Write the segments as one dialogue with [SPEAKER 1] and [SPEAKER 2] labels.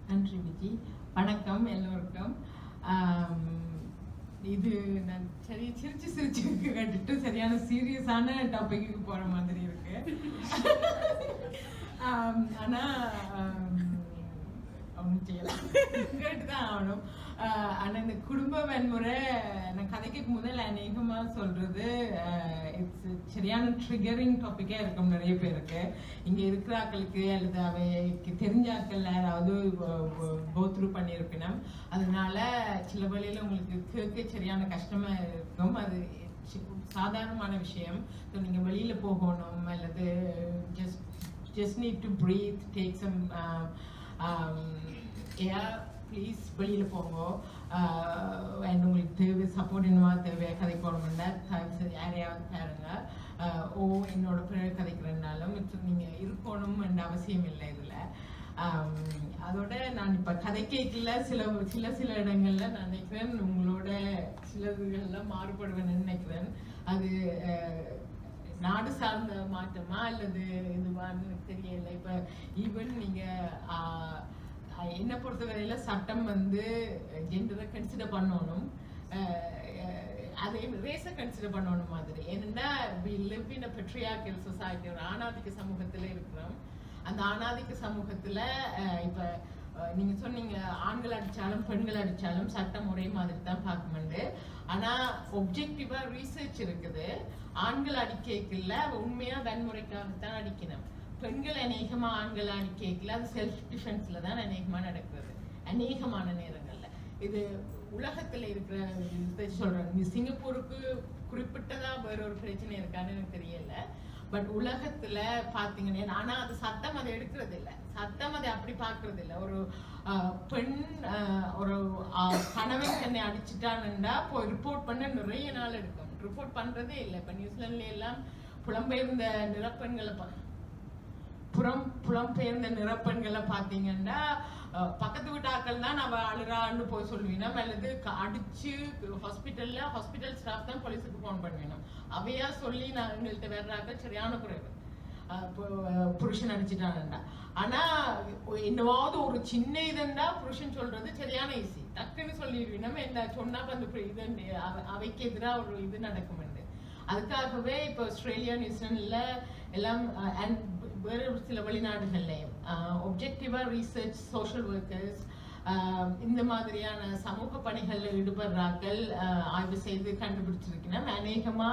[SPEAKER 1] நன்றி விஜி. வணக்கம் எல்லோருக்கும். இது நான் சிரிச்சு கேட்டுட்டு சரியான சீரியஸான டாபிக்கு போற மாதிரி இருக்கு. ஆனா ஒன்றும் செய்யலாம், கேட்டுதான் ஆகணும். ஆனா இந்த குடும்ப வன்முறை நான் கதைக்கு முதல் அநேகமா சொல்றது இட்ஸ் சரியான ட்ரிகரிங் டாபிக்கா இருக்கும் நிறைய பேருக்கு. இங்க இருக்கிற ஆக்களுக்கு அல்லது அவைக்கு தெரிஞ்ச ஆக்கள் யாராவது கோத்ரூ பண்ணியிருக்கணும். அதனால சில வழியில உங்களுக்கு கேட்க சரியான கஷ்டமா இருக்கும். அது சாதாரணமான விஷயம். நீங்க வெளியில போகணும் அல்லது just need to breathe, take some air, please வெளியில போங்க. உங்களுக்கு தேவை சப்போர்ட் என்னவா தேவை கதை போடணும்னா யாரையாவது பாருங்க. என்னோட பிறகு கதைக்கிறதுனாலும் நீங்க இருக்கணும் என்ற அவசியம் இல்லை இதுல. அதோட நான் இப்ப கதை கேட்கல சில இடங்கள்ல நான் நினைக்கிறேன் உங்களோட சிலதுகள்லாம் மாறுபடுவேன்னு நினைக்கிறேன். அது நாடு சார்ந்த மாற்றமா அல்லது இதுவான்னு தெரியல. இப்ப ஈவன் நீங்க என்ன பொறுத்தவரையில சட்டம் ஜெண்டரை கன்சிடர் பண்ணணும், அதே ரேஸை கன்சிடர் பண்ணணும் மாதிரி. ஏன்னா we live in a patriarchal society, ஒரு ஆணாதிக்க சமூகத்துல இருக்கிறோம். அந்த ஆணாதிக்க சமூகத்துல இப்ப நீங்க சொன்னீங்க ஆண்கள் அடிச்சாலும் பெண்கள் அடிச்சாலும் சட்டம் ஒரே மாதிரி தான் பார்க்கணுண்டு. ஆனா ஒப்ஜெக்டிவா ரீசர்ச் இருக்குது. ஆண்கள் அடிக்கல உண்மையா வன்முறைக்காகத்தான் அடிக்கணும். பெண்கள் அநேகமா ஆண்கள் அடிக்கல அது செல்ஃப் டிஃபென்ஸ்ல தான் அநேகமா நடக்கிறது அநேகமான நேரங்கள்ல. இது உலகத்துல இருக்கிற சொல்றேன். சிங்கப்பூருக்கு குறிப்பிட்டதா வேற ஒரு பிரச்சனை இருக்கான்னு எனக்கு தெரியல. பட் உலகத்துல பாத்தீங்கன்னா ஆனா அது சட்டம் அதை எடுக்கிறது இல்லை, சட்டம் அதை அப்படி பாக்குறது இல்லை. ஒரு பெண் ஒரு கணவன் தன்னை அடிச்சுட்டான்னுண்டா போய் ரிப்போர்ட் பண்ண நிறைய நாள் எடுக்கும். ரிப்போர்ட் பண்றதே இல்லை. இப்ப நியூசிலாந்துல எல்லாம் புலம்பெயர்ந்த நிரப்பெண்களை பாத்தீங்கன்னா பக்கத்து வீட்டு ஆக்கள் தான் அவ அழுறான்னு போய் சொல்லுவீனா, அல்லது அடிச்சு ஹாஸ்பிட்டல் ஸ்டாஃப் தான் போலீஸுக்கு போன் பண்ணுவேணும். அவையா சொல்லி நான் எங்கள்கிட்ட வர்றாக்கள் சரியான குறைவு புருஷன் அடிச்சுட்டான்டா. ஆனா என்னவாவது ஒரு சின்ன இதுண்டா புருஷன் சொல்றது சரியான ஈஸி, டக்குன்னு சொல்லிடுவீங்க. என்ன சொன்னா அந்த இது அவைக்கு எதிராக ஒரு இது நடக்கும். அதுக்காகவே இப்போ ஆஸ்திரேலியா நியூசிலாந்துல எல்லாம் வேறு சில வெளிநாடுகள்லையும் ஒப்ஜெக்டிவா ரீசர்ச் சோஷியல் ஒர்க்கர்ஸ் இந்த மாதிரியான சமூக பணிகளில் ஈடுபடுறார்கள் ஆய்வு செய்து கண்டுபிடிச்சிருக்கணும். அநேகமா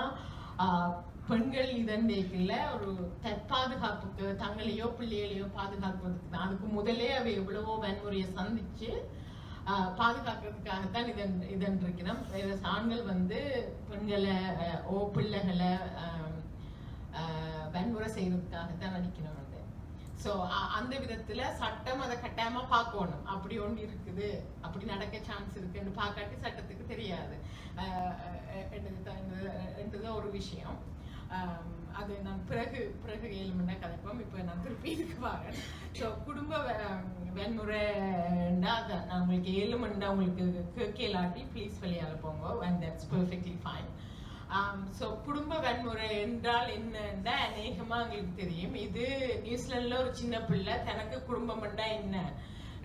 [SPEAKER 1] பெண்கள் இதன்ல ஒரு தற்பாதுகாப்புக்கு தங்களையோ பிள்ளைகளையோ பாதுகாக்கிறதுக்கு தான். அதுக்கு முதலே அவை எவ்வளவோ வன்முறையை சந்திச்சு பாதுகாக்கிறதுக்காகத்தான் இதன் இருக்கணும். ஆண்கள் பெண்களை பிள்ளைகளை வன்முறை செய்யறதுக்காகத்தான் நடிக்கணும். ஸோ அந்த விதத்துல சட்டம் அதை கட்டாயமா பார்க்கணும். அப்படி ஒன்று இருக்குது, அப்படி நடக்க சான்ஸ் இருக்குன்னு பார்க்காட்டி சட்டத்துக்கு தெரியாது என்றது ஒரு விஷயம். அது நான் பிறகு 7 மணி நேரம் கதைப்போம். இப்போ நான் திருப்பி இதுக்கு வரேன். ஸோ குடும்ப வன்முறைண்டா நான் உங்களுக்கு 7 மணி நேரம் உங்களுக்கு கேளாட்டி ப்ளீஸ் வெளியால போங்க, and that's perfectly fine. So குடும்ப வன்முறை என்றால் என்னன்னா அநேகமா உங்களுக்கு தெரியும். இது நியூசிலாந்துல ஒரு சின்ன பிள்ளை தனக்கு குடும்பம் என்ன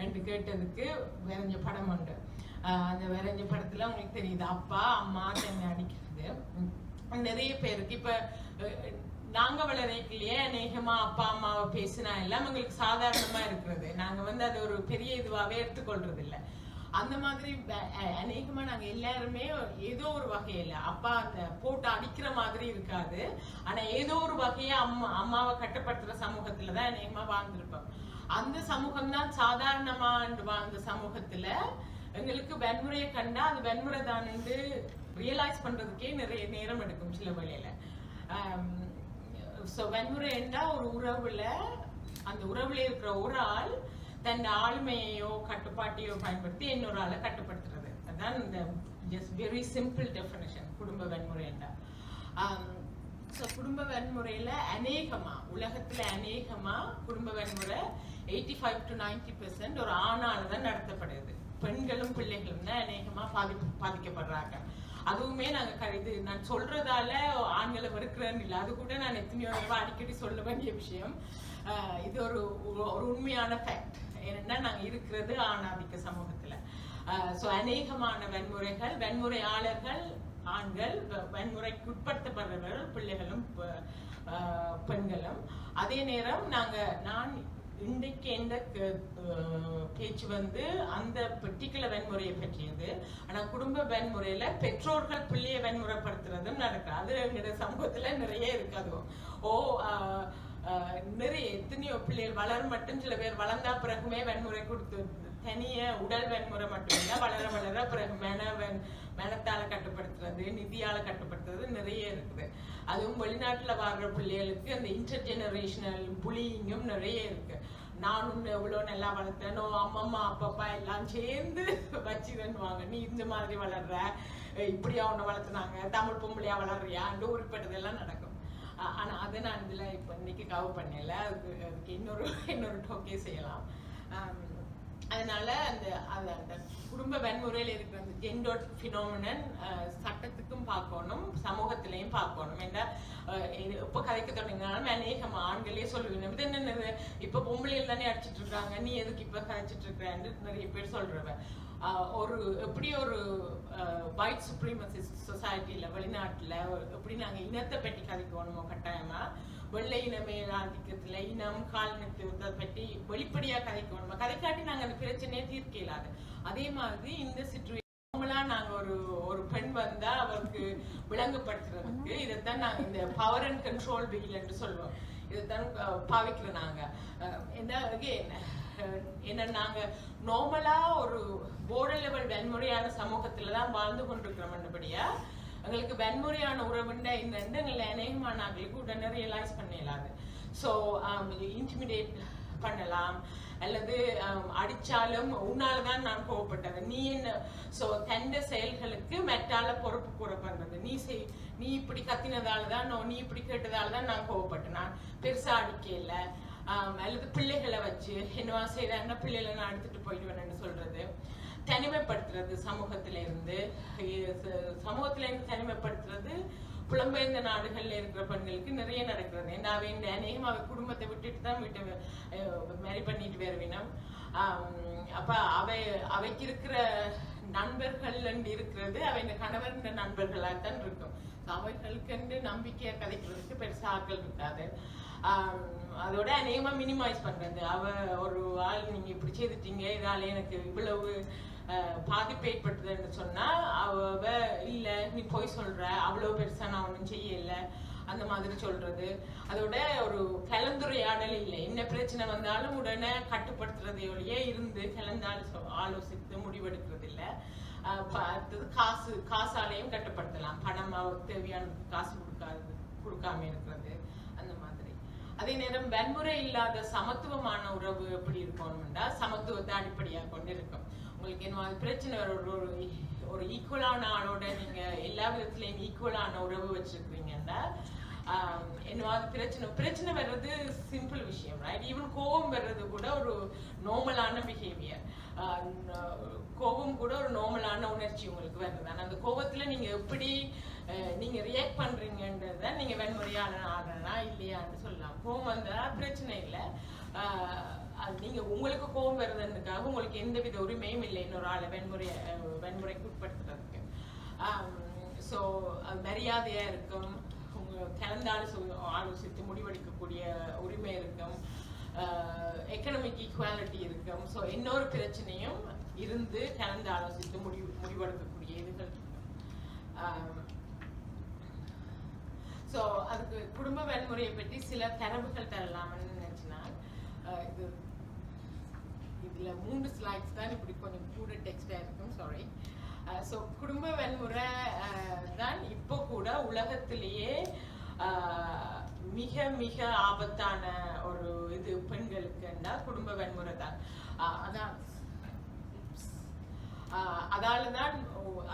[SPEAKER 1] என்று கேட்டதுக்கு வரைஞ்ச படம் உண்டு. அந்த வரைஞ்ச படத்துல உங்களுக்கு தெரியுது அப்பா அம்மா தன்னை அடிக்கிறது. நிறைய பேருக்கு இப்ப நாங்க வளர்க்கலையே அநேகமா அப்பா அம்மாவை பேசினா எல்லாம் எங்களுக்கு சாதாரணமா இருக்கிறது. நாங்க அது ஒரு பெரிய இதுவாவே எடுத்துக்கொள்றது இல்லை. அந்த மாதிரி அநேகமா நாங்க எல்லாருமே ஏதோ ஒரு வகையில அப்பா அந்த போட்டு அடிக்கிற மாதிரி இருக்காது, ஆனா ஏதோ ஒரு வகைய அம்மாவை கட்டுப்படுத்துற சமூகத்துலதான் அநேகமா வாழ்ந்திருப்போம். அந்த சமூகம் தான் சாதாரணமா வாழ்ந்த சமூகத்துல எங்களுக்கு வன்முறையை கண்டா அது வன்முறை தான் ரியலைஸ் பண்றதுக்கே நிறைய நேரம் எடுக்கும் சில வழியில. வன்முறை என்றா ஒரு உறவுல அந்த உறவுல இருக்கிற ஒரு ஆள் தன் ஆளுமையோ கட்டுப்பாட்டையோ பயன்படுத்தி இன்னொரு ஆளை கட்டுப்படுத்துறது. அதான் இந்த ஜஸ்ட் வெரி சிம்பிள் டெஃபினிஷன் குடும்ப வன்முறை என்றா. குடும்ப வன்முறையில உலகத்துல அநேகமா குடும்ப வன்முறை 85 to 90% ஒரு ஆணால தான் நடத்தப்படுது. பெண்களும் பிள்ளைகளும் தான் அநேகமா பாதிக்கப்படுறாங்க. அதுவுமே நாங்க இது நான் சொல்றதால ஆண்களை வெறுக்கிறேன்னு இல்லை, அது கூட நான் எத்தனையோ தடவை அடிக்கடி சொல்ல வேண்டிய விஷயம். இது ஒரு உண்மையான ஃபேக்ட். ஏன்னா நாங்க இருக்கிறது ஆணாதிக்க சமூகத்துல. ஸோ அநேகமான வன்முறையாளர்கள் ஆண்கள், வன்முறைக்கு உட்படுத்தப்படுறவர்கள் பிள்ளைகளும் பெண்களும். அதே நேரம் நான் இன்றைக்கு எந்த பேச்சு வந்து அந்த பர்டிகுலர் வன்முறையை பற்றியது. ஆனா குடும்ப வன்முறையில பெற்றோர்கள் பிள்ளையை வன்முறைப்படுத்துறதும் நடக்கும். அது எங்களுடைய சமூகத்துல நிறைய இருக்காது. நிறைய எத்தனையோ பிள்ளைகள் வளரும் மட்டும், சில பேர் வளர்ந்தா பிறகுமே வன்முறை கொடுத்து தனிய உடல் வன்முறை மட்டும் இல்ல, வளர பிறகு மனத்தால கட்டுப்படுத்துறது, நிதியால கட்டுப்படுத்துறது நிறைய இருக்குது. அதுவும் வெளிநாட்டுல வாழ்ற பிள்ளைகளுக்கு அந்த இன்டர்ஜெனரேஷனல் புலியிங்கும் நிறைய இருக்கு. நான் உன்னை எவ்வளவு நல்லா வளர்த்தேனோ, அம்மம்மா அப்பப்பா எல்லாம் சேர்ந்து வச்சுருவாங்க, நீ இந்த மாதிரி வளர்ற, இப்படியா உன்னை வளர்த்துனாங்க, தமிழ் பொம்பளையா வளர்றியான்னு உருப்பட்டதெல்லாம் நடக்கும். ஆனா அதை நான் இதுல இப்ப இன்னைக்கு கவர் பண்ணல, அதுக்கு இன்னொரு டோக்கே செய்யலாம். அதனால அந்த குடும்ப வன்முறையில் இருக்கிற அந்த ஜெண்டர் ஃபினோமினன் சட்டத்துக்கும் பார்க்கணும், சமூகத்திலையும் பார்க்கணும். ஏன்னா இப்ப கதைக்க தொடங்கினாலும் அநேகம் ஆண்களே சொல்லுவீங்க, இது என்ன இப்ப பொம்பளையில் தானே அடிச்சிட்டு இருக்காங்க, நீ எதுக்கு இப்ப கதைச்சிட்டு இருக்கிறான்னு நிறைய பேர் சொல்றவன். எப்படி ஒரு ஒயிட் சுப்ரீமசிஸ்ட் சொசைட்டில வெளிநாட்டுல எப்படி நாங்க இனத்தை பற்றி கதைக்கணுமோ கட்டாயமா, வெள்ளை இன மேலாதிக்கத்துல இனம் காலனித்துவத்தை பற்றி வெளிப்படையா கதைக்கணுமா, கதைக்காட்டி நாங்க அந்த பிரச்சனையே தீர்க்க இயலாது. அதே மாதிரி இந்த சிச்சுவேஷன் நாங்க ஒரு பெண் வந்தா அவருக்கு விளங்கப்படுத்துறதுக்கு இதைத்தான் நாங்க இந்த பவர் அண்ட் கண்ட்ரோல் வீல் என்று சொல்லுவோம். இதைத்தான் பாவிக்கிறோம் நாங்க. என்ன நாங்க நார்மலா ஒரு போர்டர் லெவல் வன்முறையான சமூகத்துலதான் வாழ்ந்து கொண்டிருக்கிறோம்ன்றபடியா எங்களுக்கு வன்முறையான உறவுண்டா என்னன்னு எங்களை அநேகமான ஆட்களுக்கு உடனே ரியலைஸ் பண்ண இயலாது. ஸோ இன்டிமிடேட் பண்ணலாம், அல்லது அடிச்சாலும் உன்னாலதான் நான் கோவப்பட்டது, நீ என்ன. ஸோ தண்ட செயல்களுக்கு மெட்டால பொறுப்பு கூற பண்றது, நீ இப்படி கத்தினதாலதான், நீ இப்படி கேட்டதாலதான் நான் கோவப்பட்டேன், நான் பெருசா அடிக்க இல்லை. அல்லது பிள்ளைகளை வச்சு என்னவா செய்யறாங்கன்னா பிள்ளைகளை நான் எடுத்துட்டு போயிடுவேன்னு சொல்றது, தனிமைப்படுத்துறது, சமூகத்தில இருந்து தனிமைப்படுத்துறது புலம்பெயர்ந்த நாடுகள்ல இருக்கிற பெண்களுக்கு நிறைய நடக்கிறது. ஏன்னா அநேகம் அவ குடும்பத்தை விட்டுட்டு தான் வீட்டை மேரி பண்ணிட்டு வருவினம். அப்ப அவைக்கு இருக்கிற நண்பர்கள் இருக்கிறது அவை இந்த கணவர் நண்பர்களாகத்தான் இருக்கும். அவைகளுக்கு நம்பிக்கையா கதைக்கிறதுக்கு பெருசா ஆட்கள் இருக்காது. அதோட அநேகமா மினிமைஸ் பண்றது, அவ ஒரு ஆள் நீங்க இப்படி செய்துட்டீங்க, இதால எனக்கு இவ்வளவு பாதிப்பு ஏற்பட்டதுன்னு சொன்னா அவ இல்ல நீ போய் சொல்ற, அவ்வளவு பெருசா நான் ஒன்றும் செய்யல அந்த மாதிரி சொல்றது. அதோட ஒரு கலந்துரையாடல் இல்லை, என்ன பிரச்சனை வந்தாலும் உடனே கட்டுப்படுத்துறதையோடயே இருந்து ஆலோசித்து முடிவெடுக்கிறது இல்லை. காசாலையும் கட்டுப்படுத்தலாம், பணம் தேவையான காசு கொடுக்காம இருக்கிறது அந்த மாதிரி. அதே நேரம் வன்முறை இல்லாத சமத்துவமான உறவு எப்படி இருக்கணும்னா சமத்துவத்தை அடிப்படையாக கொண்டு இருக்கும். உங்களுக்கு என்ன பிரச்சனை ஒரு ஈக்குவலான ஆளோட நீங்க எல்லா விதத்திலையும் ஈக்குவலான உறவு வச்சிருக்கீங்கன்னா என்னவாது பிரச்சனை வர்றது சிம்பிள் விஷயம், ரைட்? ஈவன் கோபம் வர்றது கூட ஒரு நார்மலான பிஹேவியர். கோபம் கூட ஒரு நார்மலான உணர்ச்சி உங்களுக்கு வருது. ஆனா அந்த கோபத்துல நீங்க எப்படி நீங்க ரியாக்ட் பண்றீங்கன்றத நீங்க வன்முறையாளனா இல்லையான்னு சொல்லலாம். கோபம் வந்தா பிரச்சனை இல்லை, நீங்க உங்களுக்கு கோபம் வருதுன்றதுக்காக உங்களுக்கு எந்த வித உரிமையும் இல்லை இன்னொரு ஆளை வன்முறைக்கு உட்படுத்துறதுக்கு. ஸோ மரியாதையா இருக்கும், கலந்து ஆலோசித்து முடிவெடுக்கக்கூடிய உரிமை இருக்கும், எக்கனாமிக் ஈக்குவாலிட்டி இருக்கும். ஸோ இன்னொரு பிரச்சனையும் இருந்து கலந்து ஆலோசித்து முடிவெடுக்கக்கூடிய இதுகள் இருக்கும். ஸோ அதுக்கு குடும்ப வன்முறையை பற்றி சில தரவுகள் தரலாம்னு நினைச்சினால், இதுல 3 ஸ்லைட்ஸ் தான் இப்படி கொஞ்சம் கூட டெக்ஸ்டா இருக்கும், சாரி. ஸோ குடும்ப வன்முறை தான் இப்போ கூட உலகத்திலேயே மிக மிக ஆபத்தான ஒரு இது பெண்களுக்குன்னா குடும்ப வன்முறை தான்.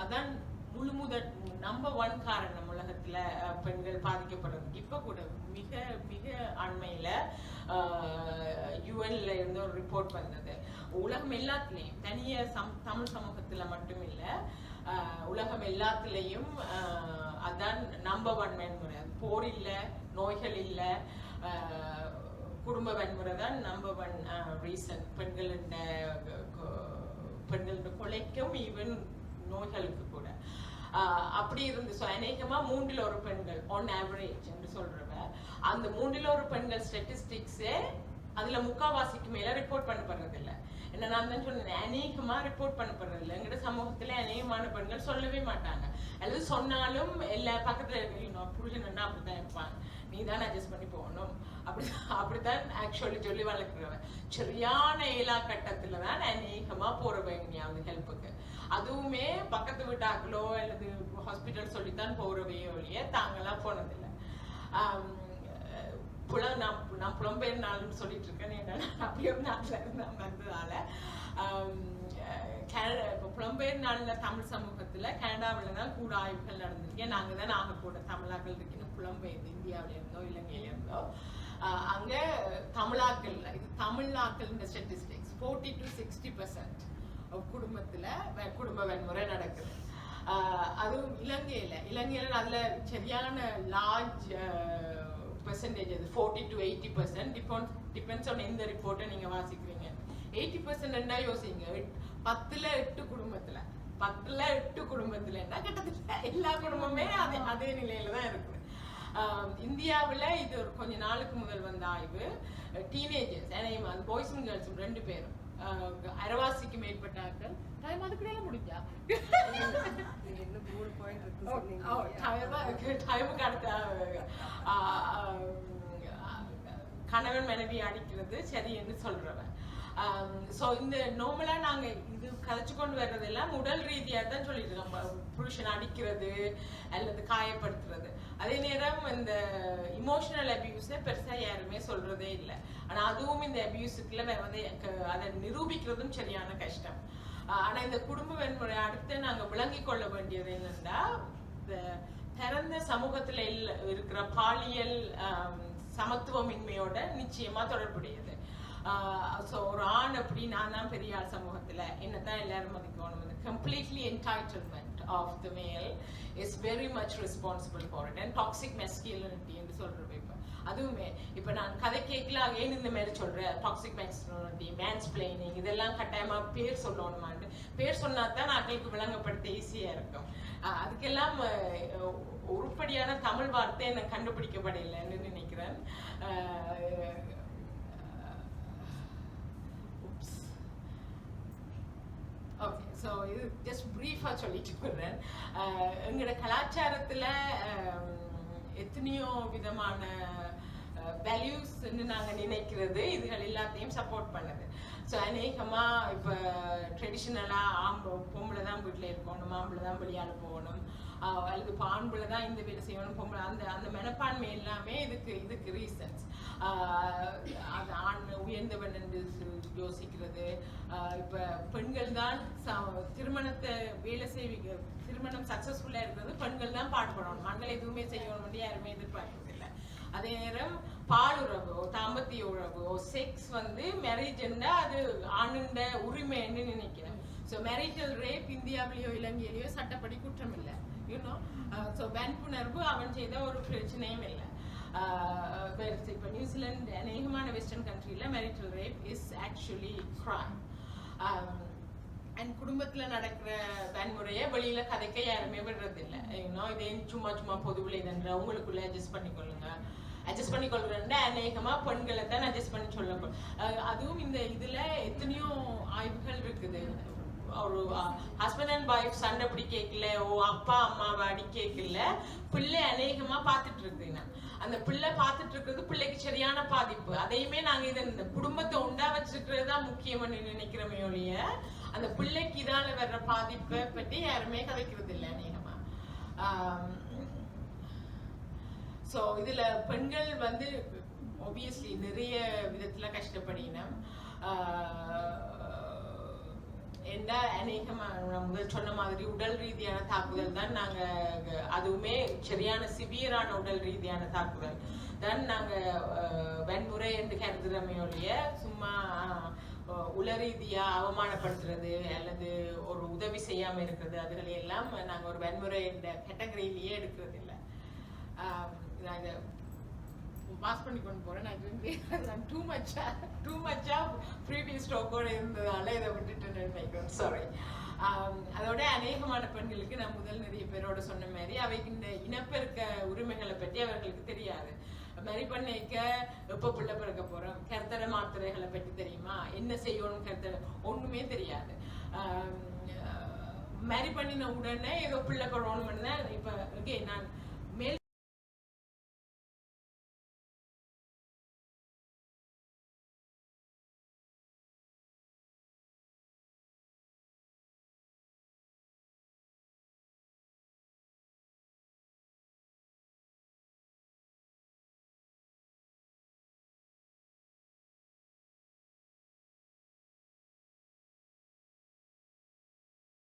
[SPEAKER 1] அதான் முழுமுதல் நம்பர் 1 காரணம் உலகத்துல பெண்கள் பாதிக்கப்படுறதுக்கு. இப்ப கூட மிக மிக அண்மையில யுஎன்ல இருந்து ஒரு ரிப்போர்ட் வந்தது. உலகம் எல்லாத்துலயும் தனிய தமிழ் சமூகத்துல மட்டும் இல்ல, உலகம் எல்லாத்துலேயும் அதான் நம்பர் 1 வன்முறை. அது போர் இல்லை, நோய்கள் இல்லை, குடும்ப வன்முறை தான் நம்பர் 1 ரீசன். பெண்களோட கொலைக்கும் ஈவன் நோய்களுக்கு கூட அப்படி இருந்து. ஸோ அநேகமா 3 1 பெண்கள் ஆன் ஆவரேஜ் என்று சொல்றவ, அந்த 3 1 பெண்கள் ஸ்டாட்டிஸ்டிக்ஸே அதுல முக்காவாசிக்கு மேல ரிப்போர்ட் பண்ணப்படுறது இல்லை. என்ன நான் தான் சொன்னேன், அநேகமா ரிப்போர்ட் பண்ணப்படுறது இல்லை. எங்கிட்ட சமூகத்துல அநேகமான பெண்கள் சொல்லவே மாட்டாங்க. அல்லது சொன்னாலும் எல்லா பக்கத்துல புருஷன் என்ன அப்படித்தான் இருப்பாங்க, நீ தான் அட்ஜஸ்ட் பண்ணி போகணும், அப்படித்தான் ஆக்சுவலி சொல்லி வளர்க்குறவன். சரியான ஏலா கட்டத்துல தான் அநேகமா போறவங்க ஹெல்ப்புக்கு. அதுவுமே பக்கத்து வீட்டாக்களோ அல்லது ஹாஸ்பிட்டல் சொல்லித்தான் போறவையோ ஒழிய தாங்கெல்லாம் போனதில்லை. நான் புலம்பெயர் நாள்னு சொல்லிட்டு இருக்கேன், அப்படியே நாட்டில் இருந்து வந்ததால. இப்போ புலம்பெயர் நாளில் தமிழ் சமூகத்துல கனடாவில் தான் கூட ஆய்வுகள் நடந்திருக்கேன். நாங்கள் தான் கூட தமிழாக்கள் இருக்கணும், புலம்பெயர் இந்தியாவில இருந்தோ இலங்கையில இருந்தோ. அங்க தமிழாக்கள், இது தமிழாக்கள் ஸ்டாட்டிஸ்டிக்ஸ் 40 to 60% குடும்பத்துல குடும்ப வன்முறை நடக்குது. அதுவும் இலங்கையில அதுல சரியான லார்ஜ் பெர்சன்டேஜ், அது 40 to 80%. டிபெண்ட்ஸ் ஆன் எந்த ரிப்போர்ட்டை நீங்க வாசிக்கிறீங்க. 80% யோசிங்க, 10ல் 8 குடும்பத்துல, 10ல் 8 குடும்பத்துல என்ன கிட்டத்தட்ட எல்லா குடும்பமே அதே நிலையில தான் இருக்குது. இந்தியாவில் இது ஒரு கொஞ்ச நாளுக்கு முதல் வந்த ஆய்வு. டீனேஜர்ஸ் பாய்ஸ் அண்ட் கேர்ள்ஸும் 2 பேரும் அரைவாசிக்கு மேற்பட்டார்கள். டைம் அதுக்குள்ள முடிஞ்சா டைமுக்கு அடுத்த கணவன் மனைவி அடிக்கிறது சரி என்று சொல்றவன். ஸோ இந்த நார்மலா நாங்க இது கதைச்சு கொண்டு வர்றதெல்லாம் உடல் ரீதியா தான் சொல்லிட்டு இருக்கோம், புருஷன் அடிக்கிறது அல்லது காயப்படுத்துறது. அதே நேரம் இந்த இமோஷனல் அபியூஸை பெருசா யாருமே சொல்றதே இல்லை. ஆனா அதுவும் இந்த அபியூஸுக்குள்ள வந்து அதை நிரூபிக்கிறதும் சரியான கஷ்டம். ஆனா இந்த குடும்ப வன்முறை அடுத்து நாங்க விளங்கி கொள்ள வேண்டியது என்னன்னா, இந்த திறந்த சமூகத்துல இருக்கிற பாலியல் சமத்துவமின்மையோட நிச்சயமா தொடர்புடையது. ஸோ ஒரு ஆண் அப்படி நான் தான் பெரிய ஆள் சமூகத்துல என்னதான் எல்லாரும் மதிக்கணும். Completely entitlement of the male is very much responsible for it. And toxic masculinity என்று சொல்றேன். இப்போ அதுவுமே இப்போ நான் கதை கேட்கல ஏன் இந்த மாதிரி சொல்றேன், டாக்ஸிக் மெஸ்குலினிட்டி, மேன்ஸ்பிளைனிங், இதெல்லாம் கட்டாயமா பேர் சொல்லணுமான்னு. பேர் சொன்னா தான் நாட்களுக்கு விளங்கப்படுத்த ஈஸியா இருக்கும். அதுக்கெல்லாம் உருப்படியான தமிழ் வார்த்தை என்ன கண்டுபிடிக்கப்படலைன்னு நினைக்கிறேன். ஓகே, ஸோ இது ஜஸ்ட் ப்ரீஃபாக சொல்லிட்டு போடுறேன். எங்களோட கலாச்சாரத்தில் எத்தனையோ விதமான வேல்யூஸ்ன்னு நாங்கள் நினைக்கிறது இதுகள் எல்லாத்தையும் சப்போர்ட் பண்ணுது. ஸோ அநேகமாக இப்போ ட்ரெடிஷ்னலாக பொம்பளை தான் வீட்டில் இருக்கணும், ஆம்பளை தான் வெளியால் போகணும், அல்லது இப்போ ஆண்பிள்ளை தான் இந்த வேலை செய்யணும், பொம்பளை அந்த மனப்பான்மை எல்லாமே இதுக்கு ரீசன்ஸ். அது ஆண் உயர்ந்தவன் என்று யோசிக்கிறது. இப்போ பெண்கள் தான் திருமணத்தை வேலை செய்வீங்க, திருமணம் சக்சஸ்ஃபுல்லாக இருக்கிறது பெண்கள் தான் பாடுபடணும், ஆண்கள் எதுவுமே செய்யணும் யாருமே எதிர்பார்க்கறதில்லை. அதே நேரம் பாலுறவோ தாம்பத்திய உறவோ செக்ஸ் வந்து மேரேஜ்ன்னா அது ஆணுண்ட உரிமைன்னு நினைக்கிறேன். ஸோ மேரிட்டல் ரேப் இந்தியாவிலேயோ இலங்கையிலேயோ சட்டப்படி குற்றம் இல்லை. யூனோ, ஸோ வன்புணர்வு அவன் செய்த ஒரு பிரச்சனையும் இல்லை. இப்போ நியூசிலாந்து அநேகமான வெஸ்டர்ன் கண்ட்ரியில் marital rape is actually crime. And குடும்பத்தில் நடக்கிற வன்முறையை வெளியில கதைக்க யாருமே விடுறதில்லை. யூனோ, இதே சும்மா பொதுவில் இதுன்ற உங்களுக்குள்ள அட்ஜஸ்ட் பண்ணிக்கொள்றேன் அநேகமா பெண்களை தான் அட்ஜஸ்ட் பண்ணி சொல்லப்படும். அதுவும் இந்த இதுல எத்தனையோ ஆய்வுகள் இருக்குது. ஒரு ஹஸ்பண்ட் அண்ட் ஒய்ஃப் சண்டை அப்படி கேட்கல, அப்பா அம்மாவை அடி கேட்கல, பிள்ளை அநேகமா பார்த்துட்டு இருக்குங்க. அந்த பிள்ளை பார்த்துட்டு இருக்கிறது பிள்ளைக்கு சரியான பாதிப்பு. அதையுமே நாங்க இந்த குடும்பத்தை உண்டா வச்சிருக்கிறது தான் முக்கியம்னு நினைக்கிறோமே ஒழிய அந்த பிள்ளைக்கு இதால வர்ற பாதிப்பை பற்றி யாருமே கதைக்கிறது இல்லை அநேகமா. ஸோ இதுல பெண்கள் வந்து ஒபியஸ்லி நிறைய விதத்துல கஷ்டப்படினோம். என்ன அநேகமா முதல் சொன்ன மாதிரி உடல் ரீதியான தாக்குதல் தான் நாங்க, அதுவுமே சரியான சிவியரான உடல் ரீதியான தாக்குதல் தான் நாங்க வன்முறை என்று கருதுறமையோடைய சும்மா உள ரீதியா அவமானப்படுத்துறது அல்லது ஒரு உதவி செய்யாம இருக்கிறது அதுகளை எல்லாம் நாங்க ஒரு வன்முறை என்ற கேட்டகரியிலேயே எடுக்கிறது இல்லை. நாங்க பாஸ் பண்ணி கொண்டு போறேன். நான் டூ மச்சா ப்ரீவியஸ் ஸ்டாக்கோட இருந்ததால இதை விட்டுட்டு நினைக்கிறேன். சாரி. அதோட அநேகமான பெண்களுக்கு நான் முதல் நிறைய பேரோட சொன்ன மாதிரி அவைக்கு இந்த இனப்பெருக்க உரிமைகளை பற்றி அவர்களுக்கு தெரியாது. மேரி பண்ணிக்க எப்ப பிள்ளை பிறக்க போறோம், கருத்தடை மாத்திரைகளை பற்றி தெரியுமா, என்ன செய்யணும் கருத்தடை ஒண்ணுமே தெரியாது. மேரி பண்ணின உடனே ஏதோ பிள்ளை பழணும்னு இப்ப நான்